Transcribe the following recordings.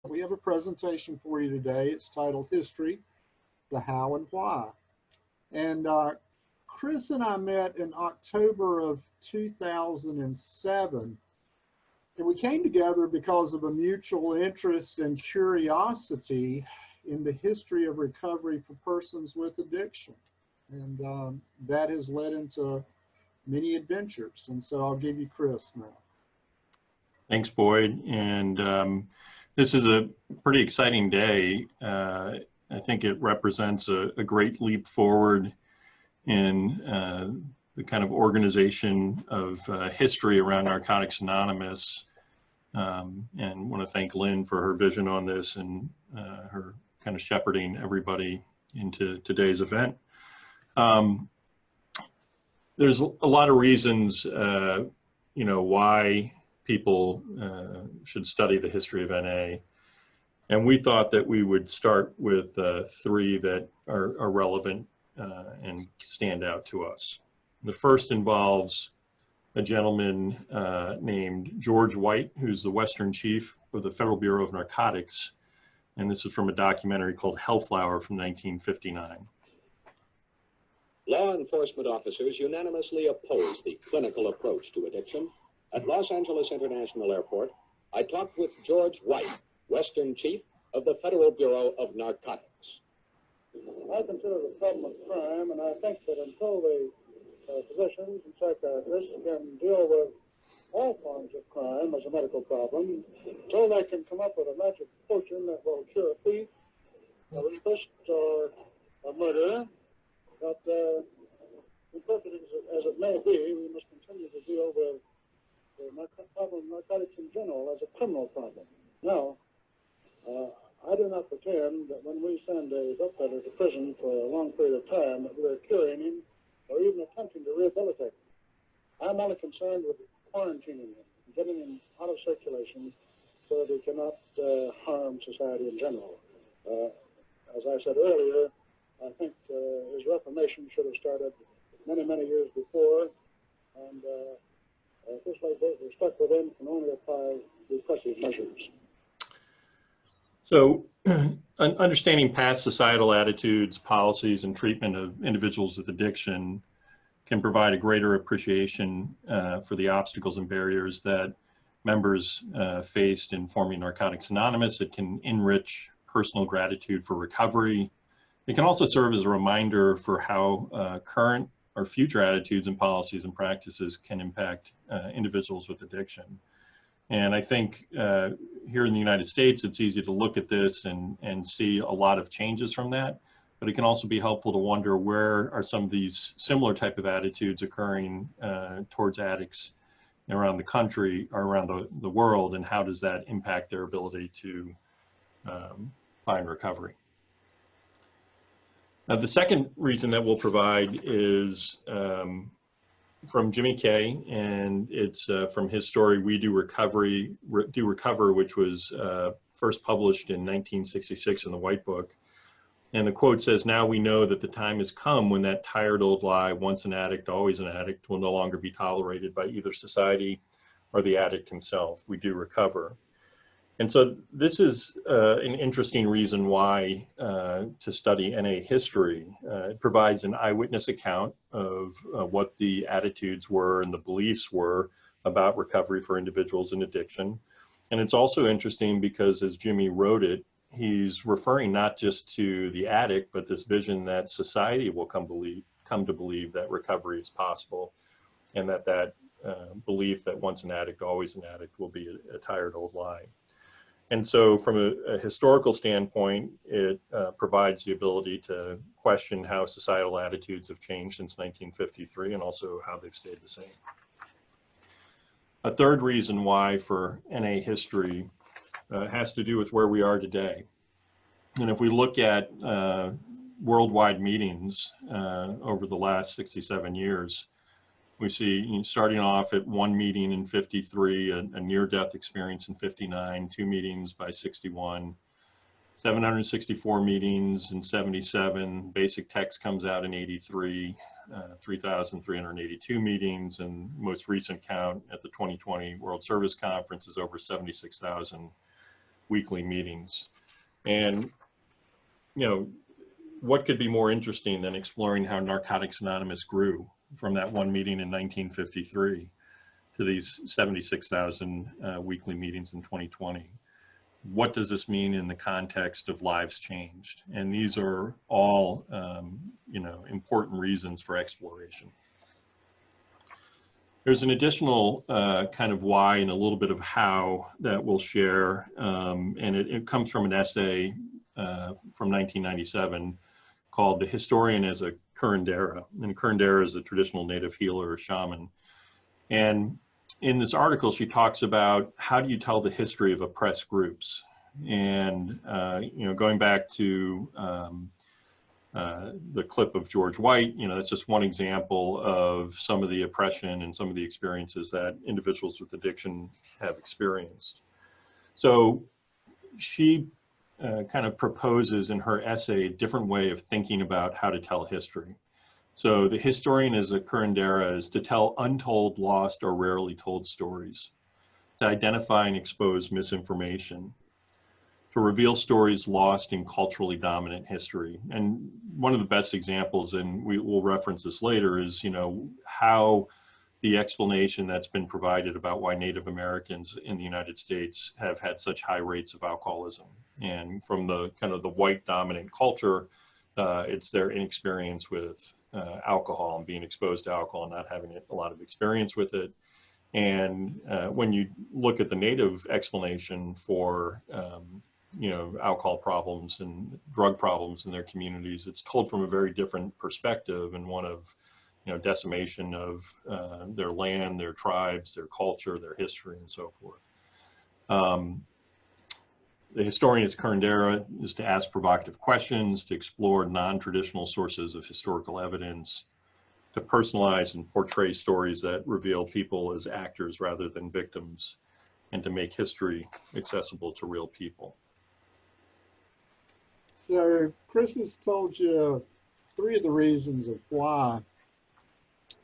We have a presentation for you today. It's titled History, the How and Why. And Chris and I met in October of 2007. And we came together because of a mutual interest and curiosity in the history of recovery for persons with addiction. And that has led into many adventures. And so I'll give you Chris now. Thanks, Boyd. And this is a pretty exciting day. I think it represents a great leap forward in the kind of organization of history around Narcotics Anonymous. And want to thank Lynn for her vision on this and her kind of shepherding everybody into today's event. There's a lot of reasons, why people should study the history of NA. And we thought that we would start with three that are relevant and stand out to us. The first involves a gentleman named George White, who's the Western Chief of the Federal Bureau of Narcotics. And this is from a documentary called Hellflower from 1959. Law enforcement officers unanimously oppose the clinical approach to addiction. At Los Angeles International Airport, I talked with George White, Western Chief of the Federal Bureau of Narcotics. I consider the problem of crime, and I think that until the physicians and psychiatrists can deal with all forms of crime as a medical problem, until they can come up with a magic potion that will cure a thief, a rapist, or a murderer, but imperfect as it may be, we must continue to deal with the problem of narcotics in general as a criminal problem. Now, I do not pretend that when we send a offender to prison for a long period of time that we're curing him or even attempting to rehabilitate him. I'm only concerned with quarantining him, getting him out of circulation so that he cannot harm society in general. As I said earlier, I think his reformation should have started many, many years before, and this like those who are stuck with him can only apply repressive measures. So understanding past societal attitudes, policies, and treatment of individuals with addiction can provide a greater appreciation for the obstacles and barriers that members faced in forming Narcotics Anonymous. It can enrich personal gratitude for recovery. It can also serve as a reminder for how current or future attitudes and policies and practices can impact individuals with addiction. And I think here in the United States, it's easy to look at this and see a lot of changes from that, but it can also be helpful to wonder where are some of these similar type of attitudes occurring towards addicts around the country or around the world, and how does that impact their ability to find recovery. Now, the second reason that we'll provide is from Jimmy Kay, and it's from his story, We Do Recover, which was first published in 1966 in the White Book. And the quote says, "Now we know that the time has come when that tired old lie, once an addict, always an addict, will no longer be tolerated by either society or the addict himself. We do recover." And so this is an interesting reason why to study NA history. It provides an eyewitness account of what the attitudes were and the beliefs were about recovery for individuals in addiction. And it's also interesting because as Jimmy wrote it, he's referring not just to the addict, but this vision that society will come to believe that recovery is possible, and that belief that once an addict, always an addict will be a tired old lie. And so from a historical standpoint, it provides the ability to question how societal attitudes have changed since 1953 and also how they've stayed the same. A third reason why for NA history has to do with where we are today. And if we look at worldwide meetings over the last 67 years, we see starting off at one meeting in 53, a near-death experience in 59, 2 meetings by 61, 764 meetings in 77, basic text comes out in 83, 3,382 meetings, and most recent count at the 2020 World Service Conference is over 76,000 weekly meetings. And, you know, what could be more interesting than exploring how Narcotics Anonymous grew from that one meeting in 1953 to these 76,000 weekly meetings in 2020? What does this mean in the context of lives changed? And these are all, you know, important reasons for exploration. There's an additional kind of why and a little bit of how that we'll share. And it comes from an essay from 1997 called "The Historian as a Curandera." And Curandera is a traditional native healer or shaman. And in this article, she talks about how do you tell the history of oppressed groups? And, you know, going back to the clip of George White, you know, that's just one example of some of the oppression and some of the experiences that individuals with addiction have experienced. So she kind of proposes in her essay a different way of thinking about how to tell history. So the historian as a curandera is to tell untold, lost, or rarely told stories, to identify and expose misinformation, to reveal stories lost in culturally dominant history. And one of the best examples, and we will reference this later, is, you know, how the explanation that's been provided about why Native Americans in the United States have had such high rates of alcoholism. And from the kind of the white dominant culture, it's their inexperience with alcohol and being exposed to alcohol and not having a lot of experience with it. And when you look at the Native explanation for you know, alcohol problems and drug problems in their communities, it's told from a very different perspective, and one of, you know, decimation of their land, their tribes, their culture, their history, and so forth. The historian as curandera is to ask provocative questions, to explore non-traditional sources of historical evidence, to personalize and portray stories that reveal people as actors rather than victims, and to make history accessible to real people. So Chris has told you 3 of the reasons of why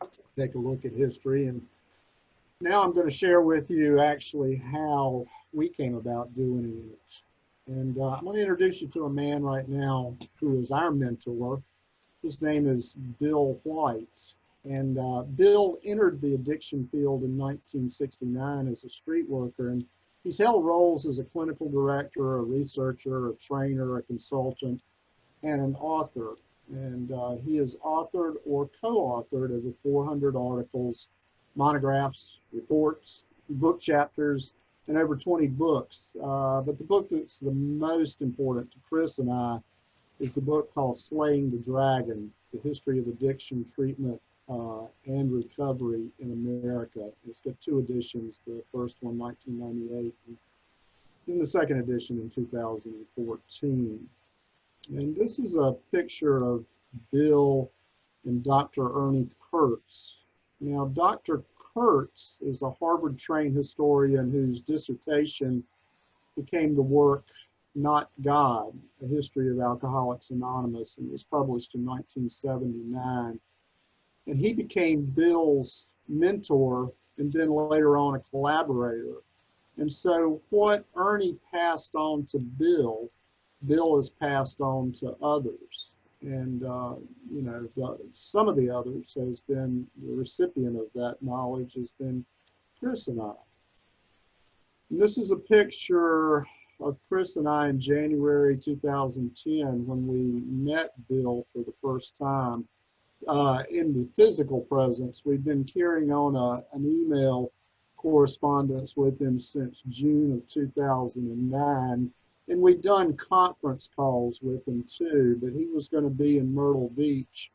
to take a look at history, and now I'm going to share with you actually how we came about doing it. And I'm going to introduce you to a man right now who is our mentor. His name is Bill White. And Bill entered the addiction field in 1969 as a street worker, and he's held roles as a clinical director, a researcher, a trainer, a consultant, and an author. And he has authored or co-authored over 400 articles, monographs, reports, book chapters, and over 20 books. But the book that's the most important to Chris and I is the book called Slaying the Dragon, The History of Addiction, Treatment, and Recovery in America. It's got 2 editions, the first one 1998, and then the second edition in 2014. And this is a picture of Bill and Dr. Ernie Kurtz. Now, Dr. Kurtz is a Harvard-trained historian whose dissertation became the work Not God, A History of Alcoholics Anonymous, and was published in 1979. And he became Bill's mentor and then later on a collaborator. And so what Ernie passed on to Bill, Bill has passed on to others. And, you know, some of the others has been, the recipient of that knowledge has been Chris and I. And this is a picture of Chris and I in January 2010 when we met Bill for the first time. In the physical presence. We've been carrying on an email correspondence with him since June of 2009, and we've done conference calls with him too, but he was going to be in Myrtle Beach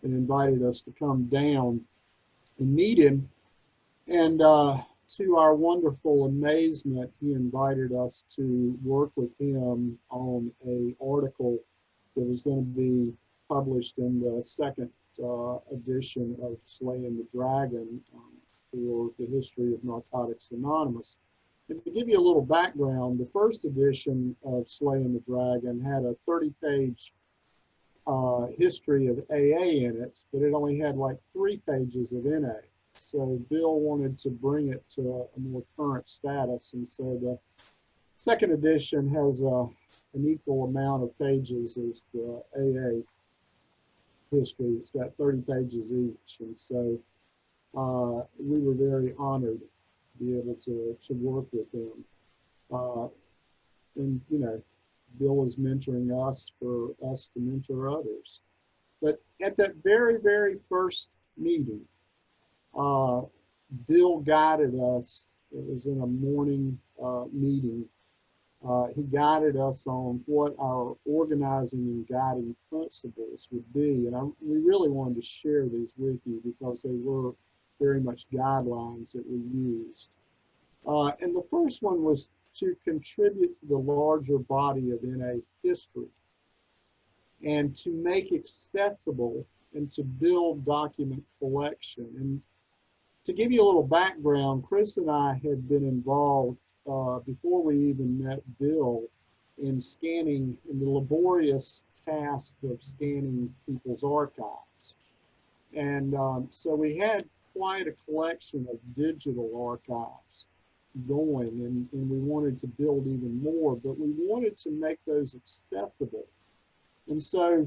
and invited us to come down and meet him, and to our wonderful amazement, he invited us to work with him on an article that was going to be published in the second edition of Slaying the Dragon for the history of Narcotics Anonymous. And to give you a little background, the first edition of Slaying the Dragon had a 30-page history of AA in it, but it only had like 3 pages of NA. So Bill wanted to bring it to a more current status, and so the second edition has an equal amount of pages as the AA history. It's got 30 pages each. And so we were very honored to be able to work with them. And, you know, Bill is mentoring us for us to mentor others. But at that very, very first meeting, Bill guided us. It was in a morning meeting. He guided us on what our organizing and guiding principles would be. And we really wanted to share these with you because they were very much guidelines that we used. And the first one was to contribute to the larger body of NA history and to make accessible and to build document collection. And to give you a little background, Chris and I had been involved before we even met Bill in scanning, in the laborious task of scanning people's archives. And so we had quite a collection of digital archives going, and we wanted to build even more, but we wanted to make those accessible. And so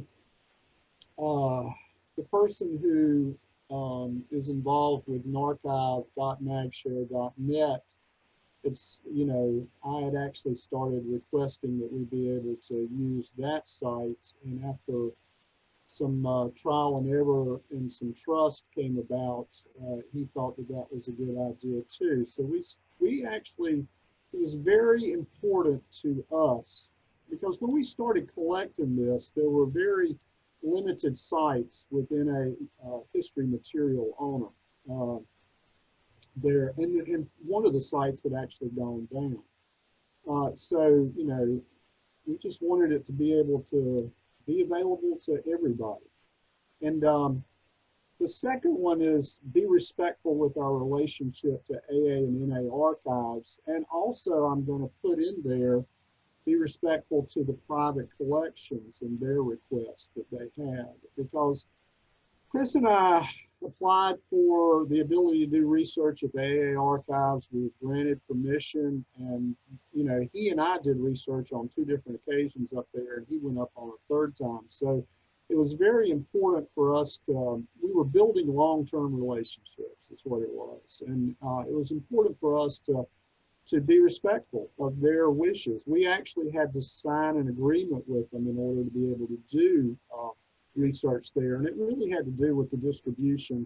the person who is involved with narchive.magshare.net, it's, you know, I had actually started requesting that we be able to use that site, and after some trial and error and some trust came about, he thought that that was a good idea too. So we actually, it was very important to us because when we started collecting this, there were very limited sites within a history material owner there, and one of the sites had actually gone down. So, you know, we just wanted it to be able to be available to everybody. And the second one is be respectful with our relationship to AA and NA archives. And also I'm going to put in there, be respectful to the private collections and their requests that they had. Because Chris and I applied for the ability to do research at the AA archives. We were granted permission, and you know, he and I did research on 2 different occasions up there, and he went up on a 3rd time. So it was very important for us to, we were building long-term relationships, is what it was. And it was important for us to be respectful of their wishes. We actually had to sign an agreement with them in order to be able to do research there. And it really had to do with the distribution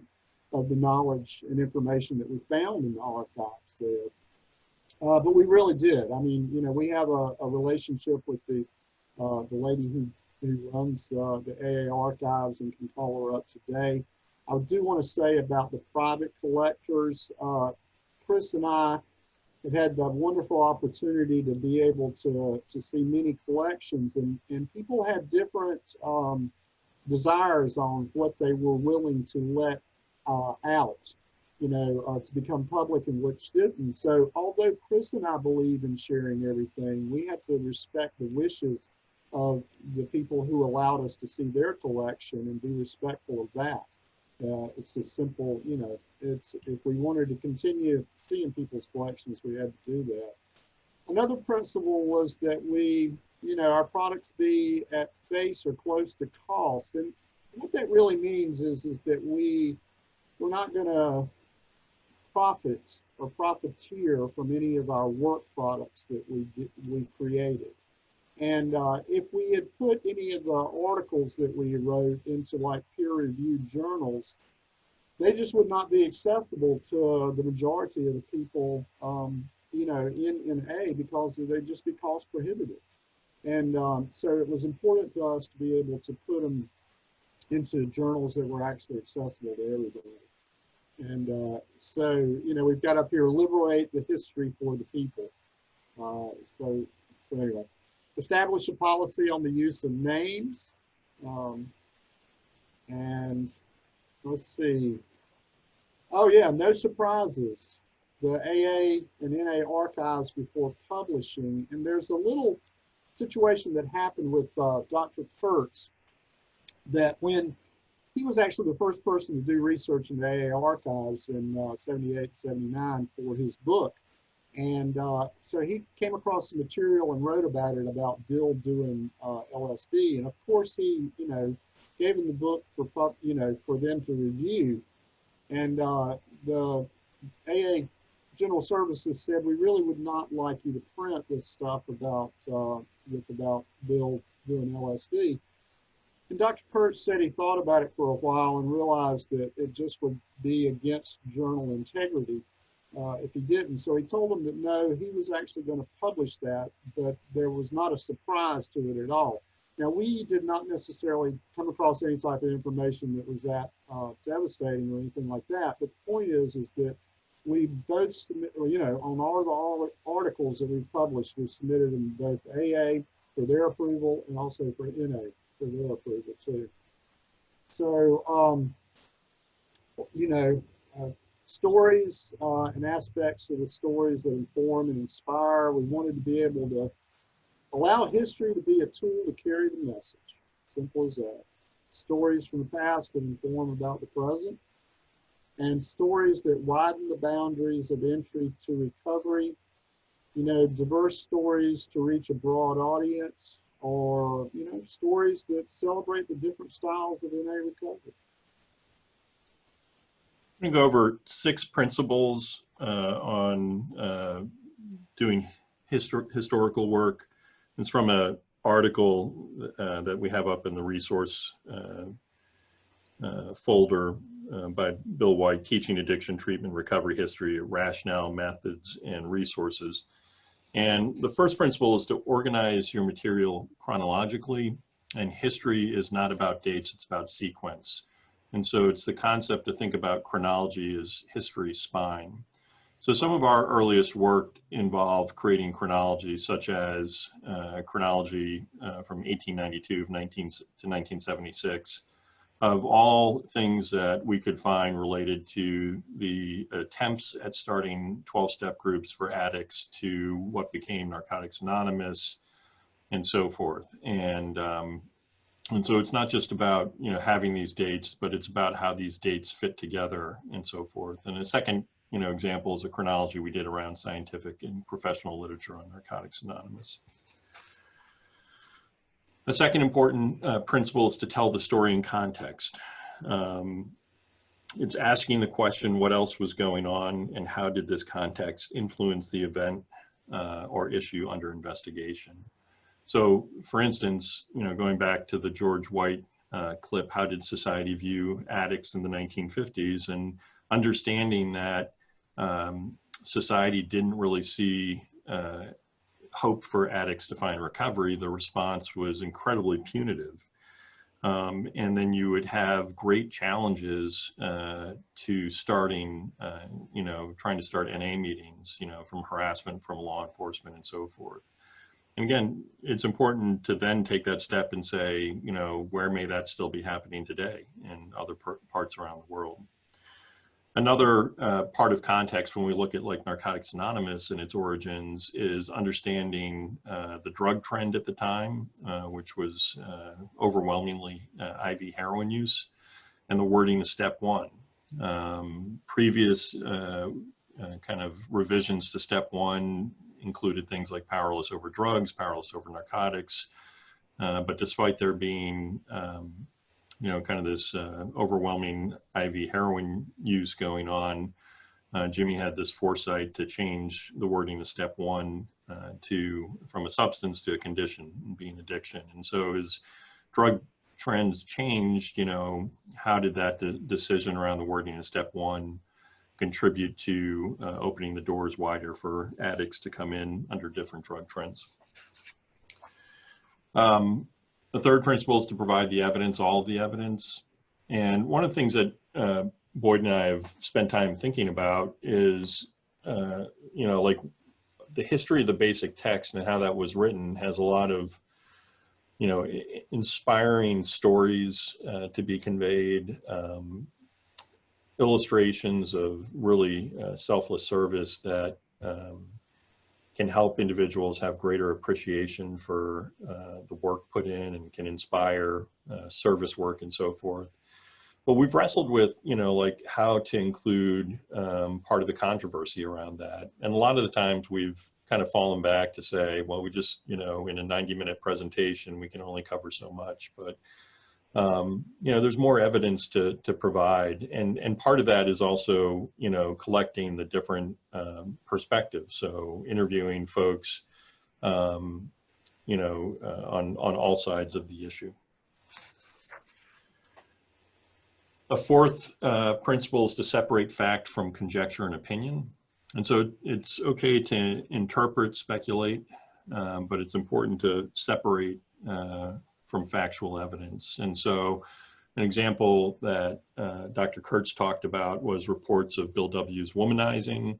of the knowledge and information that we found in the archives there. But we really did. I mean, you know, we have a relationship with the lady who runs the AA archives and can call her up today. I do want to say about the private collectors, Chris and I have had the wonderful opportunity to be able to see many collections, and people had different desires on what they were willing to let out, you know, to become public and which didn't. So although Chris and I believe in sharing everything, we have to respect the wishes of the people who allowed us to see their collection and be respectful of that. It's a simple, you know, it's, if we wanted to continue seeing people's collections, we had to do that. Another principle was that we, you know, our products be at face or close to cost. And what that really means is that we're not going to profit or profiteer from any of our work products that we created. And if we had put any of the articles that we wrote into like peer-reviewed journals, they just would not be accessible to the majority of the people, you know, in NA, because they'd just be cost prohibitive. And so it was important to us to be able to put them into journals that were actually accessible to everybody. And so, you know, we've got up here, liberate the history for the people. So anyway, establish a policy on the use of names. And let's see. Oh yeah, no surprises. The AA and NA archives before publishing. And there's a little situation that happened with Dr. Kurtz, that when he was actually the first person to do research in the AA archives in 78, 79 for his book, And so he came across the material and wrote about it, about Bill doing LSD. And of course, he, gave him the book for, for them to review. And the AA General Services said, we really would not like you to print this stuff about Bill doing LSD. And Dr. Kurtz said he thought about it for a while and realized that it just would be against journal integrity if he didn't. So he told them that no, he was actually going to publish that, but there was not a surprise to it at all. Now, we did not necessarily come across any type of information that was that devastating or anything like that. But the point is that we both submit, on all the articles that we've published, we submitted in both AA for their approval and also for NA for their approval too. So, stories and aspects of the stories that inform and inspire. We wanted to be able to allow history to be a tool to carry the message. Simple as that. Stories from the past that inform about the present, and stories that widen the boundaries of entry to recovery. Diverse stories to reach a broad audience, or, stories that celebrate the different styles of NA recovery. I'm going to go over 6 principles on doing historical work. It's from an article that we have up in the resource folder by Bill White, Teaching Addiction Treatment Recovery History, Rationale, Methods, and Resources. And the first principle is to organize your material chronologically, and history is not about dates, it's about sequence. And so it's the concept to think about chronology as history's spine. So some of our earliest work involved creating chronology, such as chronology from 1892 to 1976, of all things that we could find related to the attempts at starting 12-step groups for addicts to what became Narcotics Anonymous and so forth. And so it's not just about, having these dates, but it's about how these dates fit together and so forth. And a second, example is a chronology we did around scientific and professional literature on Narcotics Anonymous. A second important principle is to tell the story in context. It's asking the question, what else was going on and how did this context influence the event or issue under investigation? So for instance, going back to the George White clip, how did society view addicts in the 1950s, and understanding that society didn't really see hope for addicts to find recovery, the response was incredibly punitive. And then you would have great challenges to starting, trying to start NA meetings, from harassment from law enforcement and so forth. And again, it's important to then take that step and say, where may that still be happening today in other parts around the world? Another part of context when we look at like Narcotics Anonymous and its origins is understanding the drug trend at the time, which was overwhelmingly IV heroin use, and the wording of step 1. Previous kind of revisions to step 1 included things like powerless over drugs, powerless over narcotics, but despite there being kind of this overwhelming IV heroin use going on, Jimmy had this foresight to change the wording of step 1 from a substance to a condition, being addiction. And so as drug trends changed, how did that decision around the wording of step 1 contribute to opening the doors wider for addicts to come in under different drug trends? The third principle is to provide the evidence, all of the evidence. And one of the things that Boyd and I have spent time thinking about is, like the history of the basic text and how that was written has a lot of, inspiring stories to be conveyed, illustrations of really selfless service that can help individuals have greater appreciation for the work put in, and can inspire service work and so forth. Well, we've wrestled with, like how to include part of the controversy around that. And a lot of the times we've kind of fallen back to say, well, we just, in a 90-minute presentation, we can only cover so much. But, there's more evidence to provide. And part of that is also, collecting the different perspectives. So interviewing folks, on all sides of the issue. A fourth principle is to separate fact from conjecture and opinion. And so it's okay to interpret, speculate, but it's important to separate from factual evidence. And so an example that Dr. Kurtz talked about was reports of Bill W.'s womanizing,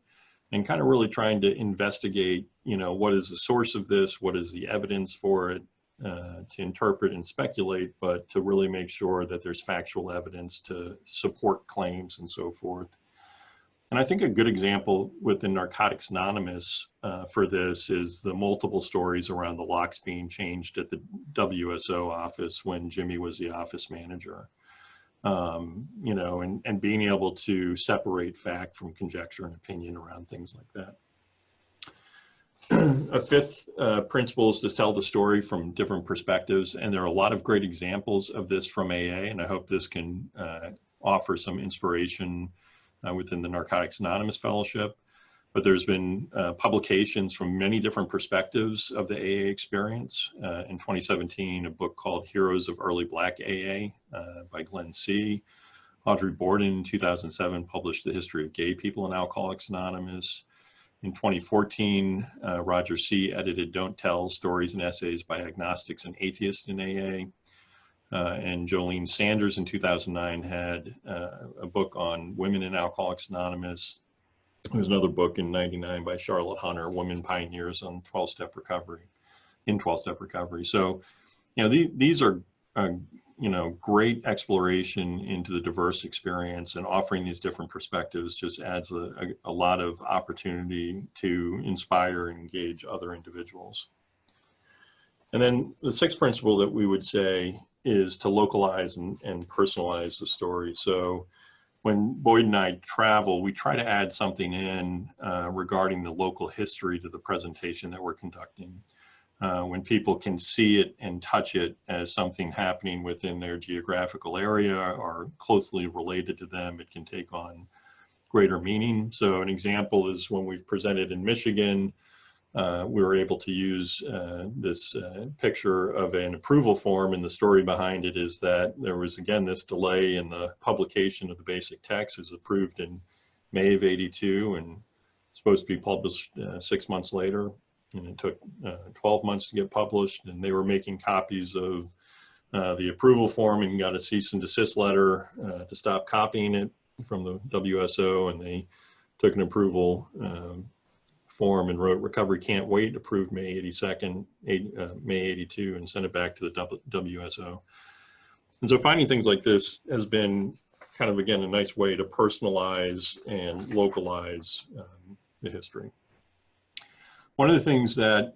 and kind of really trying to investigate, what is the source of this? What is the evidence for it? To interpret and speculate, but to really make sure that there's factual evidence to support claims and so forth. And I think a good example within Narcotics Anonymous for this is the multiple stories around the locks being changed at the WSO office when Jimmy was the office manager. And being able to separate fact from conjecture and opinion around things like that. A fifth principle is to tell the story from different perspectives, and there are a lot of great examples of this from AA, and I hope this can offer some inspiration within the Narcotics Anonymous Fellowship. But there's been publications from many different perspectives of the AA experience. In 2017, a book called Heroes of Early Black AA by Glenn C. Audrey Borden in 2007 published The History of Gay People in Alcoholics Anonymous. In 2014, Roger C. edited Don't Tell, Stories and Essays by Agnostics and Atheists in AA. And Jolene Sanders in 2009 had a book on women in Alcoholics Anonymous. There's another book in 99 by Charlotte Hunter, Women Pioneers on 12-Step Recovery, in 12-Step Recovery. So, these are great exploration into the diverse experience, and offering these different perspectives just adds a lot of opportunity to inspire and engage other individuals. And then the sixth principle that we would say is to localize and personalize the story. So when Boyd and I travel, we try to add something in regarding the local history to the presentation that we're conducting. When people can see it and touch it as something happening within their geographical area or closely related to them, it can take on greater meaning. So an example is when we've presented in Michigan, we were able to use this picture of an approval form, and the story behind it is that there was, again, this delay in the publication of the basic text. It was approved in May of '82 and supposed to be published 6 months later. And it took 12 months to get published, and they were making copies of the approval form and got a cease and desist letter to stop copying it from the WSO, and they took an approval form and wrote "Recovery Can't Wait," approved May 82nd, May '82, and sent it back to the WSO. And so finding things like this has been kind of, again, a nice way to personalize and localize the history. One of the things that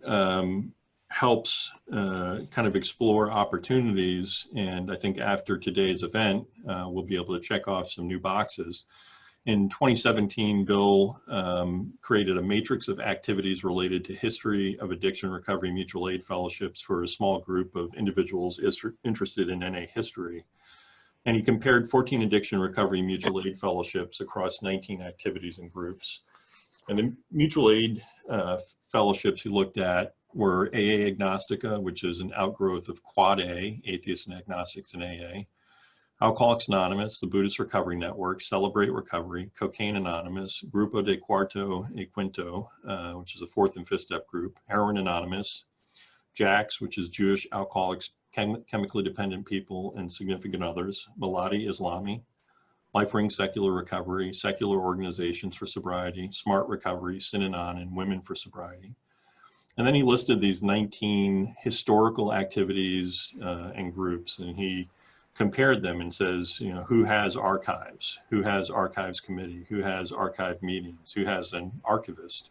helps kind of explore opportunities, and I think after today's event, we'll be able to check off some new boxes. In 2017, Bill created a matrix of activities related to history of addiction recovery mutual aid fellowships for a small group of individuals interested in NA history. And he compared 14 addiction recovery mutual aid fellowships across 19 activities and groups. And the mutual aid fellowships he looked at were AA Agnostica, which is an outgrowth of Quad A, Atheists and Agnostics in AA, Alcoholics Anonymous, the Buddhist Recovery Network, Celebrate Recovery, Cocaine Anonymous, Grupo de Cuarto y Quinto, which is a 4th and 5th step group, Heroin Anonymous, JACS, which is Jewish Alcoholics, Chemically Dependent People, and Significant Others, Maladi Islami, Life Ring Secular Recovery, Secular Organizations for Sobriety, Smart Recovery, Synanon, and Women for Sobriety. And then he listed these 19 historical activities and groups, and he compared them and says, who has archives? Who has archives committee? Who has archive meetings? Who has an archivist?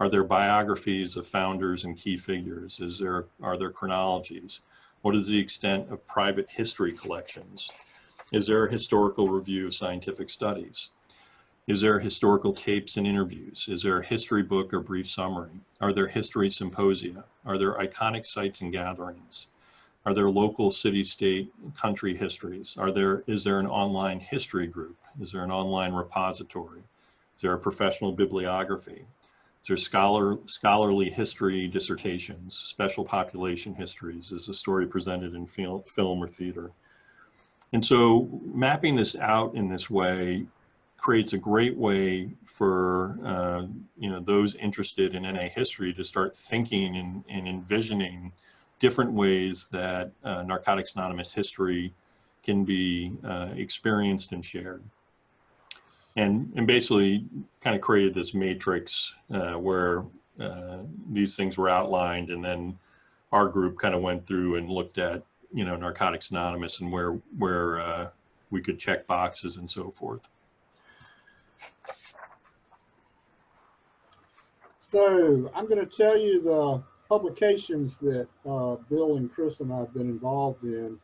Are there biographies of founders and key figures? Are there chronologies? What is the extent of private history collections? Is there a historical review of scientific studies? Is there historical tapes and interviews? Is there a history book or brief summary? Are there history symposia? Are there iconic sites and gatherings? Are there local city, state, country histories? Is there an online history group? Is there an online repository? Is there a professional bibliography? Is there scholarly history dissertations, special population histories? Is the story presented in film or theater? And so mapping this out in this way creates a great way for those interested in NA history to start thinking and envisioning different ways that Narcotics Anonymous history can be experienced and shared. And basically kind of created this matrix where these things were outlined, and then our group kind of went through and looked at Narcotics Anonymous and where we could check boxes and so forth. So I'm going to tell you the publications that Bill and Chris and I have been involved in.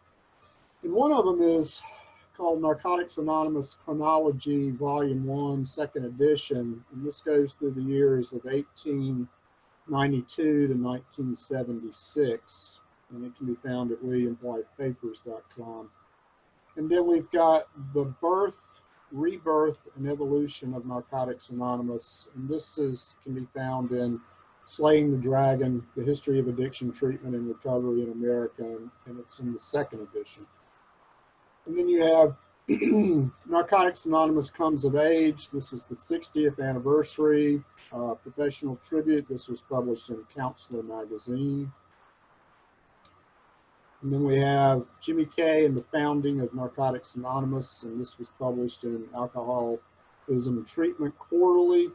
And one of them is called Narcotics Anonymous Chronology, Volume 1, Second Edition. And this goes through the years of 1892 to 1976. And it can be found at WilliamWhitePapers.com. And then we've got the birth, rebirth, and evolution of Narcotics Anonymous. And this can be found in Slaying the Dragon, The History of Addiction Treatment and Recovery in America, and it's in the second edition. And then you have Narcotics Anonymous Comes of Age. This is the 60th anniversary. Professional Tribute. This was published in Counselor magazine. And then we have Jimmy K and the Founding of Narcotics Anonymous, and this was published in Alcoholism Treatment Quarterly.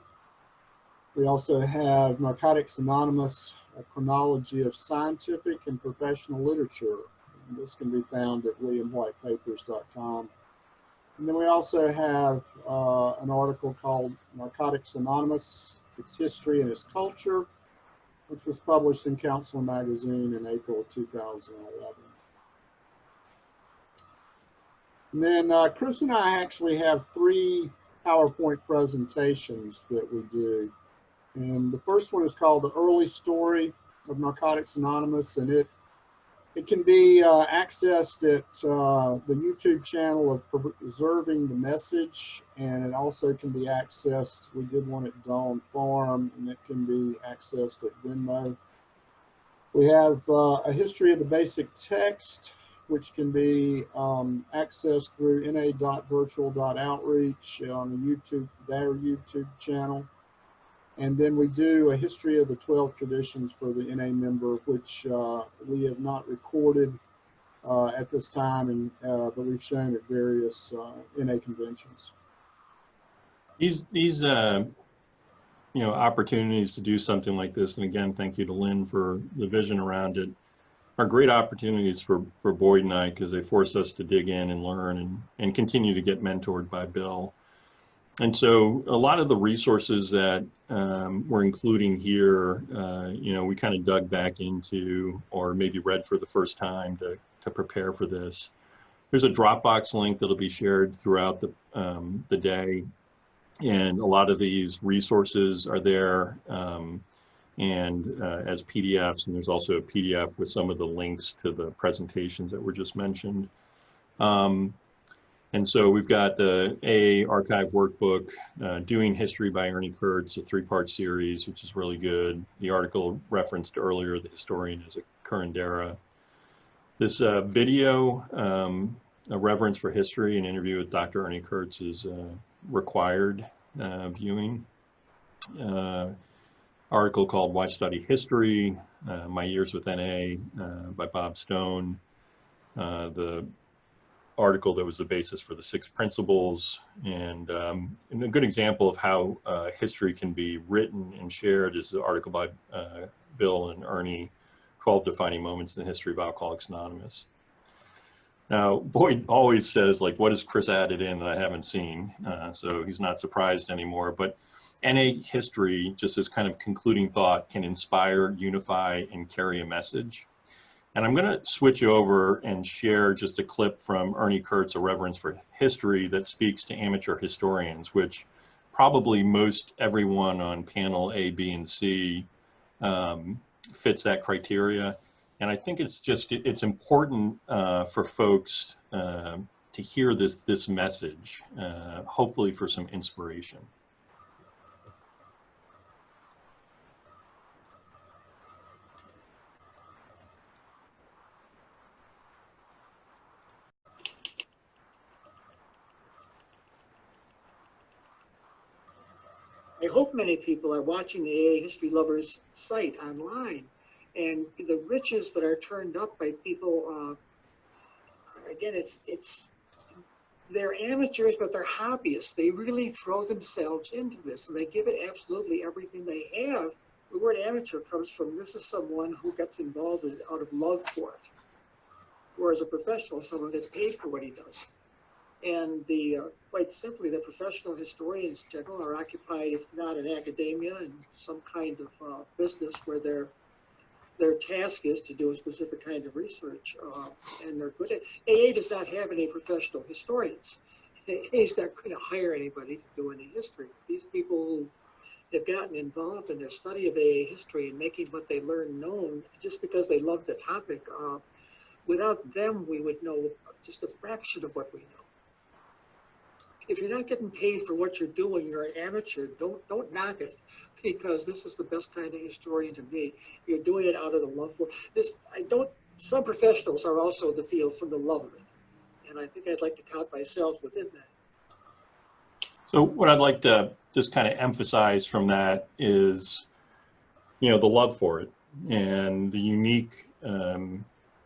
We also have Narcotics Anonymous, A Chronology of Scientific and Professional Literature. And this can be found at WilliamWhitePapers.com. And then we also have an article called Narcotics Anonymous, Its History and Its Culture, which was published in Counselor magazine in April of 2011. And then Chris and I actually have 3 PowerPoint presentations that we do. And the first one is called The Early Story of Narcotics Anonymous, and it can be accessed at the YouTube channel of Preserving the Message, and it also can be accessed. We did one at Dawn Farm, and it can be accessed at Venmo. We have a history of the basic text, which can be accessed through NA.Virtual.Outreach on their YouTube channel. And then we do a history of the 12 traditions for the NA member, which we have not recorded at this time, but we've shown at various NA conventions. These opportunities to do something like this, and again, thank you to Lynn for the vision around it, are great opportunities for Boyd and I, because they force us to dig in and learn and continue to get mentored by Bill. And so a lot of the resources that we're including here, we kind of dug back into or maybe read for the first time to prepare for this. There's a Dropbox link that'll be shared throughout the day. And a lot of these resources are there as PDFs, and there's also a PDF with some of the links to the presentations that were just mentioned. And so we've got the AA archive workbook, Doing History by Ernie Kurtz, a 3-part series, which is really good. The article referenced earlier, The Historian as a Curandera. This video, A Reverence for History, an interview with Dr. Ernie Kurtz, is required viewing. Article called Why Study History? My Years with NA by Bob Stone. The article that was the basis for the 6 principles, and a good example of how history can be written and shared is the article by Bill and Ernie, 12 Defining Moments in the History of Alcoholics Anonymous. Now, Boyd always says, like, what has Chris added in that I haven't seen? So he's not surprised anymore, but NA history, just as kind of concluding thought, can inspire, unify, and carry a message. And I'm going to switch over and share just a clip from Ernie Kurtz, A Reverence for History, that speaks to amateur historians, which probably most everyone on panel A, B, and C fits that criteria. And I think it's important for folks to hear this message, hopefully for some inspiration. I hope many people are watching the AA History Lovers site online, and the riches that are turned up by people. Again, they're amateurs, but they're hobbyists. They really throw themselves into this, and they give it absolutely everything they have. The word amateur comes from, this is someone who gets involved out of love for it, whereas a professional is someone who gets paid for what he does. And quite simply, the professional historians in general are occupied, if not in academia, in some kind of business where their task is to do a specific kind of research, and they're good at it. AA does not have any professional historians. AA is not going to hire anybody to do any history. These people who have gotten involved in their study of AA history and making what they learn known just because they love the topic, without them, we would know just a fraction of what we know. If you're not getting paid for what you're doing, you're an amateur. Don't knock it, because this is the best kind of historian to be. You're doing it out of the love for this. Some professionals are also in the field from the love of it, and I think I'd like to count myself within that. So what I'd like to just kind of emphasize from that is, the love for it and the unique kind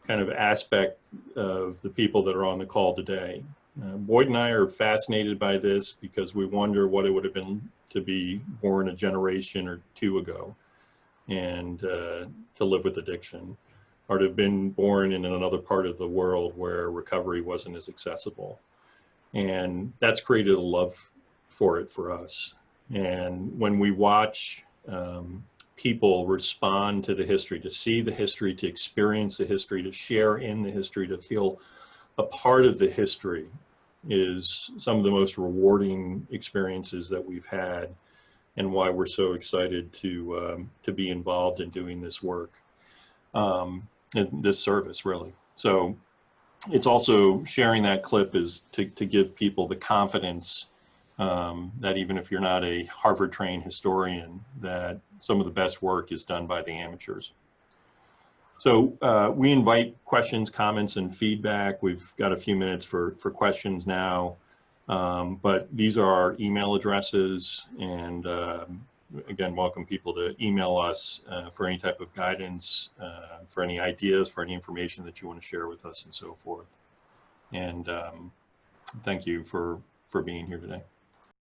of aspect of the people that are on the call today. Boyd and I are fascinated by this because we wonder what it would have been to be born a generation or two ago and to live with addiction, or to have been born in another part of the world where recovery wasn't as accessible. And that's created a love for it for us. And when we watch people respond to the history, to see the history, to experience the history, to share in the history, to feel a part of the history, is some of the most rewarding experiences that we've had, and why we're so excited to be involved in doing this work, this service, really. So it's also, sharing that clip is to give people the confidence that even if you're not a Harvard-trained historian, that some of the best work is done by the amateurs. So we invite questions, comments, and feedback. We've got a few minutes for questions now, but these are our email addresses, and again, welcome people to email us for any type of guidance, for any ideas, for any information that you want to share with us, and so forth. And thank you for being here today.